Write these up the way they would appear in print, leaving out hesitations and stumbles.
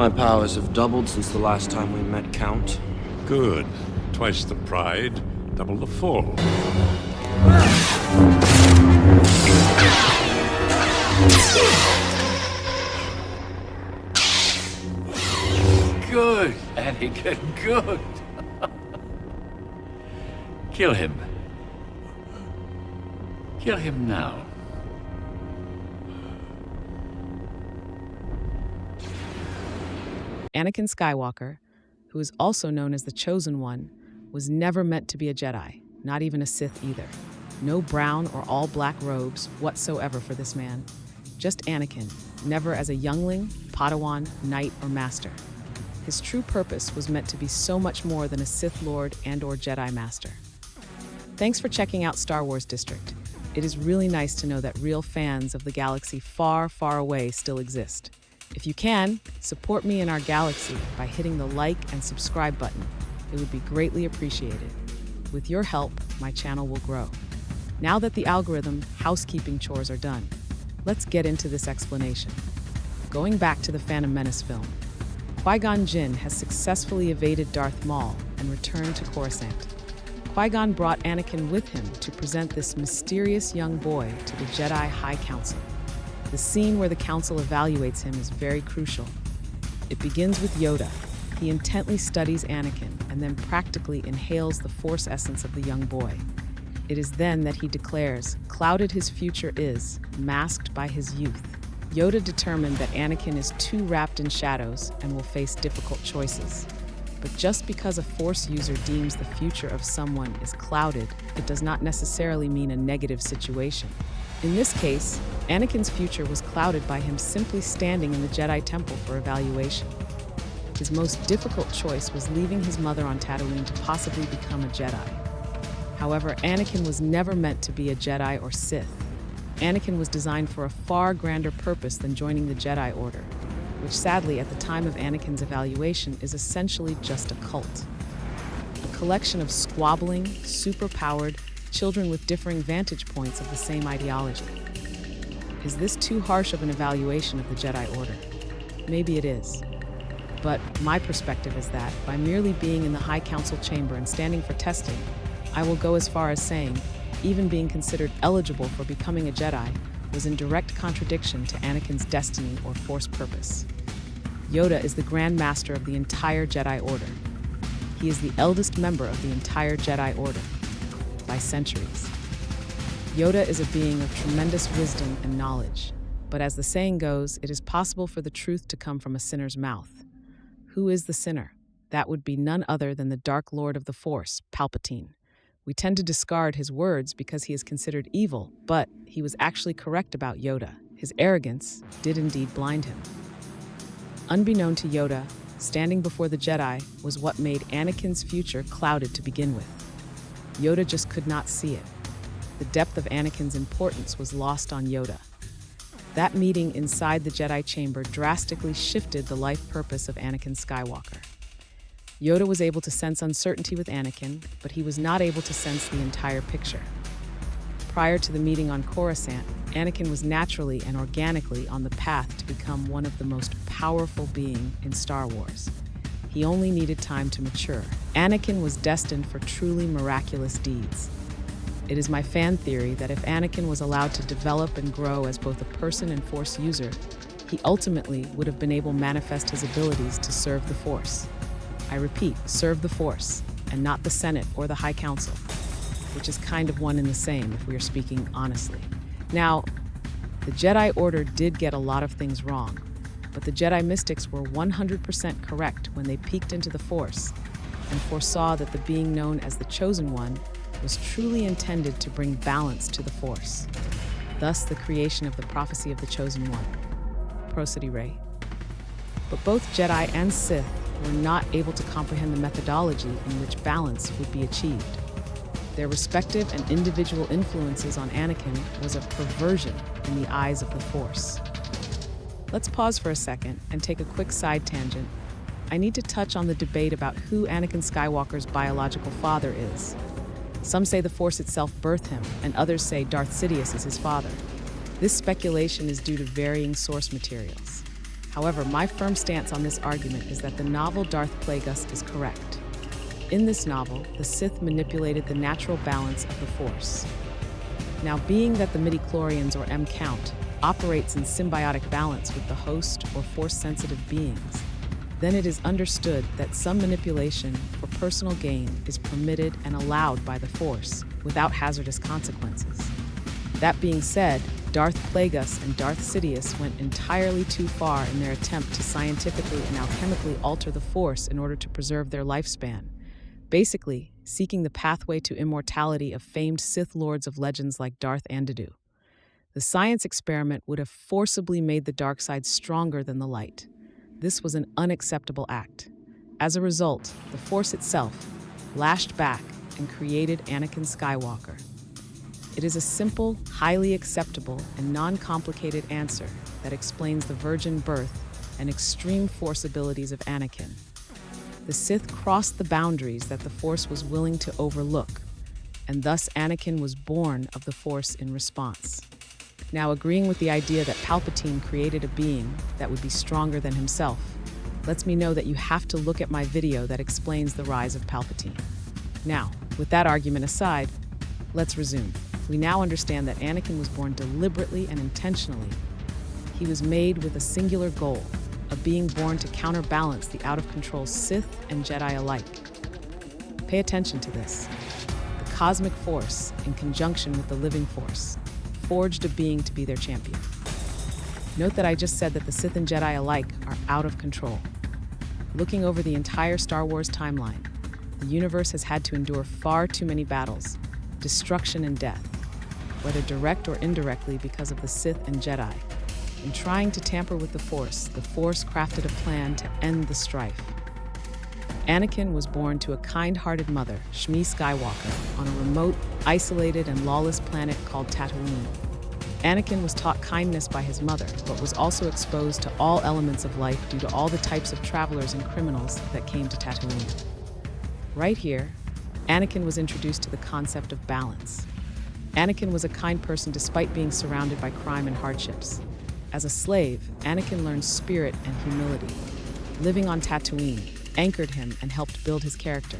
My powers have doubled since the last time we met, Count. Good. Twice the pride, double the fall. Good, Anakin, good. Kill him. Kill him now. Anakin Skywalker, who is also known as the Chosen One, was never meant to be a Jedi, not even a Sith either. No brown or all-black robes whatsoever for this man. Just Anakin, never as a youngling, Padawan, knight, or master. His true purpose was meant to be so much more than a Sith Lord and/or Jedi Master. Thanks for checking out Star Wars District. It is really nice to know that real fans of the galaxy far, far away still exist. If you can, support me in our galaxy by hitting the like and subscribe button. It would be greatly appreciated. With your help, my channel will grow. Now that the algorithm housekeeping chores are done, let's get into this explanation. Going back to the Phantom Menace film, Qui-Gon Jinn has successfully evaded Darth Maul and returned to Coruscant. Qui-Gon brought Anakin with him to present this mysterious young boy to the Jedi High Council. The scene where the council evaluates him is very crucial. It begins with Yoda. He intently studies Anakin and then practically inhales the Force essence of the young boy. It is then that he declares, clouded his future is, masked by his youth. Yoda determined that Anakin is too wrapped in shadows and will face difficult choices. But just because a Force user deems the future of someone is clouded, it does not necessarily mean a negative situation. In this case, Anakin's future was clouded by him simply standing in the Jedi Temple for evaluation. His most difficult choice was leaving his mother on Tatooine to possibly become a Jedi. However, Anakin was never meant to be a Jedi or Sith. Anakin was designed for a far grander purpose than joining the Jedi Order, which sadly at the time of Anakin's evaluation is essentially just a cult. A collection of squabbling, super-powered children with differing vantage points of the same ideology. Is this too harsh of an evaluation of the Jedi Order? Maybe it is. But my perspective is that, by merely being in the High Council chamber and standing for testing, I will go as far as saying, even being considered eligible for becoming a Jedi was in direct contradiction to Anakin's destiny or Force purpose. Yoda is the Grand Master of the entire Jedi Order. He is the eldest member of the entire Jedi Order, by centuries. Yoda is a being of tremendous wisdom and knowledge, but as the saying goes, it is possible for the truth to come from a sinner's mouth. Who is the sinner? That would be none other than the Dark Lord of the Force, Palpatine. We tend to discard his words because he is considered evil, but he was actually correct about Yoda. His arrogance did indeed blind him. Unbeknown to Yoda, standing before the Jedi was what made Anakin's future clouded to begin with. Yoda just could not see it. The depth of Anakin's importance was lost on Yoda. That meeting inside the Jedi chamber drastically shifted the life purpose of Anakin Skywalker. Yoda was able to sense uncertainty with Anakin, but he was not able to sense the entire picture. Prior to the meeting on Coruscant, Anakin was naturally and organically on the path to become one of the most powerful beings in Star Wars. He only needed time to mature. Anakin was destined for truly miraculous deeds. It is my fan theory that if Anakin was allowed to develop and grow as both a person and Force user, he ultimately would have been able to manifest his abilities to serve the Force. I repeat, serve the Force, and not the Senate or the High Council, which is kind of one and the same if we are speaking honestly. Now, the Jedi Order did get a lot of things wrong, but the Jedi mystics were 100% correct when they peeked into the Force and foresaw that the being known as the Chosen One was truly intended to bring balance to the Force. Thus, the creation of the prophecy of the Chosen One. Prosody Ray. But both Jedi and Sith were not able to comprehend the methodology in which balance would be achieved. Their respective and individual influences on Anakin was a perversion in the eyes of the Force. Let's pause for a second and take a quick side tangent. I need to touch on the debate about who Anakin Skywalker's biological father is. Some say the Force itself birthed him, and others say Darth Sidious is his father. This speculation is due to varying source materials. However, my firm stance on this argument is that the novel Darth Plagueis is correct. In this novel, the Sith manipulated the natural balance of the Force. Now, being that the midichlorians, or M-count, operates in symbiotic balance with the host or Force-sensitive beings, then it is understood that some manipulation for personal gain is permitted and allowed by the Force without hazardous consequences. That being said, Darth Plagueis and Darth Sidious went entirely too far in their attempt to scientifically and alchemically alter the Force in order to preserve their lifespan, basically seeking the pathway to immortality of famed Sith lords of legends like Darth Andidu. The science experiment would have forcibly made the dark side stronger than the light. This was an unacceptable act. As a result, the Force itself lashed back and created Anakin Skywalker. It is a simple, highly acceptable, and non-complicated answer that explains the virgin birth and extreme Force abilities of Anakin. The Sith crossed the boundaries that the Force was willing to overlook, and thus Anakin was born of the Force in response. Now, agreeing with the idea that Palpatine created a being that would be stronger than himself lets me know that you have to look at my video that explains the rise of Palpatine. Now, with that argument aside, let's resume. We now understand that Anakin was born deliberately and intentionally. He was made with a singular goal, of being born to counterbalance the out-of-control Sith and Jedi alike. Pay attention to this. The cosmic Force, in conjunction with the living Force, forged a being to be their champion. Note that I just said that the Sith and Jedi alike are out of control. Looking over the entire Star Wars timeline, the universe has had to endure far too many battles, destruction and death, whether direct or indirectly because of the Sith and Jedi. In trying to tamper with the Force crafted a plan to end the strife. Anakin was born to a kind-hearted mother, Shmi Skywalker, on a remote, isolated, and lawless planet called Tatooine. Anakin was taught kindness by his mother, but was also exposed to all elements of life due to all the types of travelers and criminals that came to Tatooine. Right here, Anakin was introduced to the concept of balance. Anakin was a kind person despite being surrounded by crime and hardships. As a slave, Anakin learned spirit and humility. Living on Tatooine anchored him and helped build his character.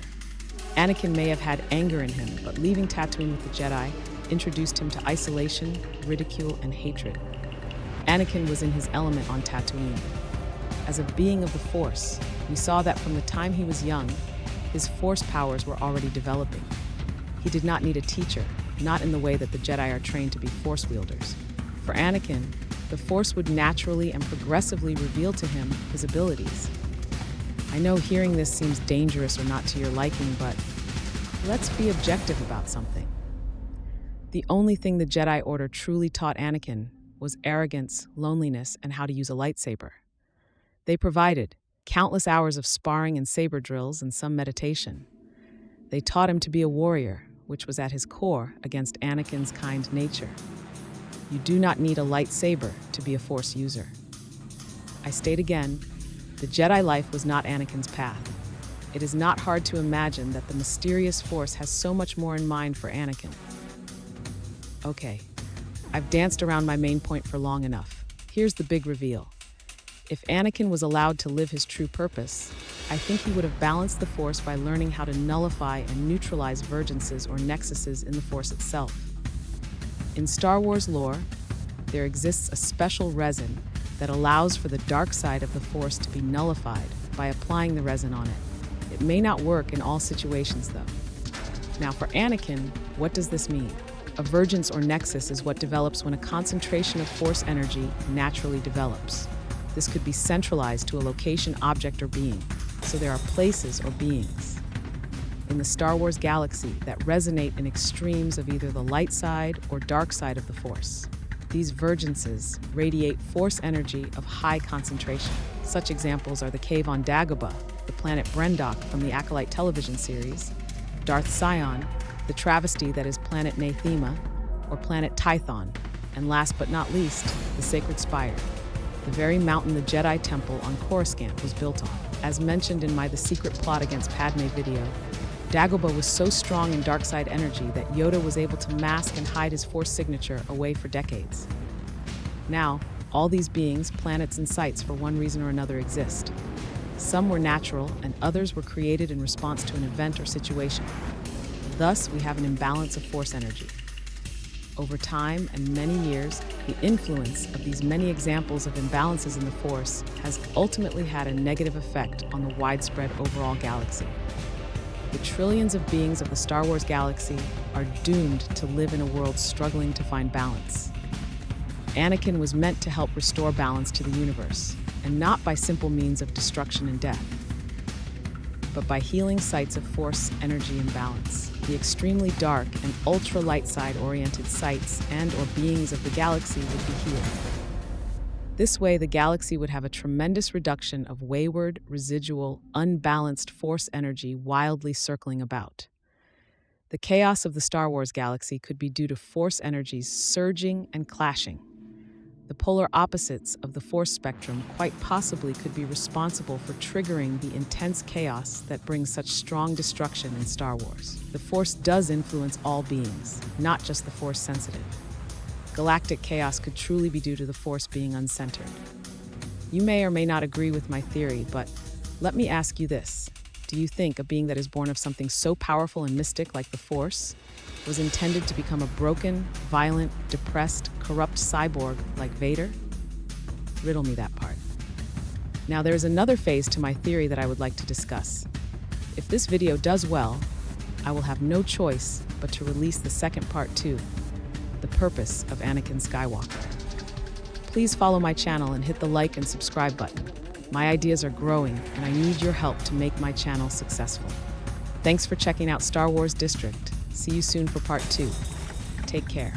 Anakin may have had anger in him, but leaving Tatooine with the Jedi introduced him to isolation, ridicule, and hatred. Anakin was in his element on Tatooine. As a being of the Force, we saw that from the time he was young, his Force powers were already developing. He did not need a teacher, not in the way that the Jedi are trained to be Force wielders. For Anakin, the Force would naturally and progressively reveal to him his abilities. I know hearing this seems dangerous or not to your liking, but let's be objective about something. The only thing the Jedi Order truly taught Anakin was arrogance, loneliness, and how to use a lightsaber. They provided countless hours of sparring and saber drills and some meditation. They taught him to be a warrior, which was at his core against Anakin's kind nature. You do not need a lightsaber to be a Force user. I state again, the Jedi life was not Anakin's path. It is not hard to imagine that the mysterious Force has so much more in mind for Anakin. Okay, I've danced around my main point for long enough. Here's the big reveal. If Anakin was allowed to live his true purpose, I think he would have balanced the Force by learning how to nullify and neutralize vergences or nexuses in the Force itself. In Star Wars lore, there exists a special resin that allows for the dark side of the Force to be nullified by applying the resin on it. It may not work in all situations, though. Now, for Anakin, what does this mean? A vergence or nexus is what develops when a concentration of Force energy naturally develops. This could be centralized to a location, object, or being, so there are places or beings in the Star Wars galaxy that resonate in extremes of either the light side or dark side of the Force. These vergences radiate Force energy of high concentration. Such examples are the cave on Dagobah, the planet Brendok from the Acolyte television series, Darth Sion, the travesty that is planet Nathema, or planet Tython, and last but not least, the Sacred Spire, the very mountain the Jedi Temple on Coruscant was built on. As mentioned in my The Secret Plot Against Padme video, Dagobah was so strong in dark side energy that Yoda was able to mask and hide his Force signature away for decades. Now, All these beings, planets, and sites for one reason or another exist. Some were natural, and others were created in response to an event or situation. Thus, we have an imbalance of force energy. Over time and many years, the influence of these many examples of imbalances in the Force has ultimately had a negative effect on the widespread overall galaxy. The trillions of beings of the Star Wars galaxy are doomed to live in a world struggling to find balance. Anakin was meant to help restore balance to the universe, and not by simple means of destruction and death, but by healing sites of force energy imbalance. The extremely dark and ultra-light side-oriented sites and or beings of the galaxy would be healed. This way, the galaxy would have a tremendous reduction of wayward, residual, unbalanced force energy wildly circling about. The chaos of the Star Wars galaxy could be due to force energies surging and clashing. The polar opposites of the force spectrum quite possibly could be responsible for triggering the intense chaos that brings such strong destruction in Star Wars. The force does influence all beings, not just the force sensitive. Galactic chaos could truly be due to the force being uncentered. You may or may not agree with my theory, but let me ask you this. Do you think a being that is born of something so powerful and mystic like the Force was intended to become a broken, violent, depressed, corrupt cyborg like Vader? Riddle me that part. Now, there's another phase to my theory that I would like to discuss. If this video does well, I will have no choice but to release the second part too, the purpose of Anakin Skywalker. Please follow my channel and hit the like and subscribe button. My ideas are growing, and I need your help to make my channel successful. Thanks for checking out Star Wars District. See you soon for part 2. Take care.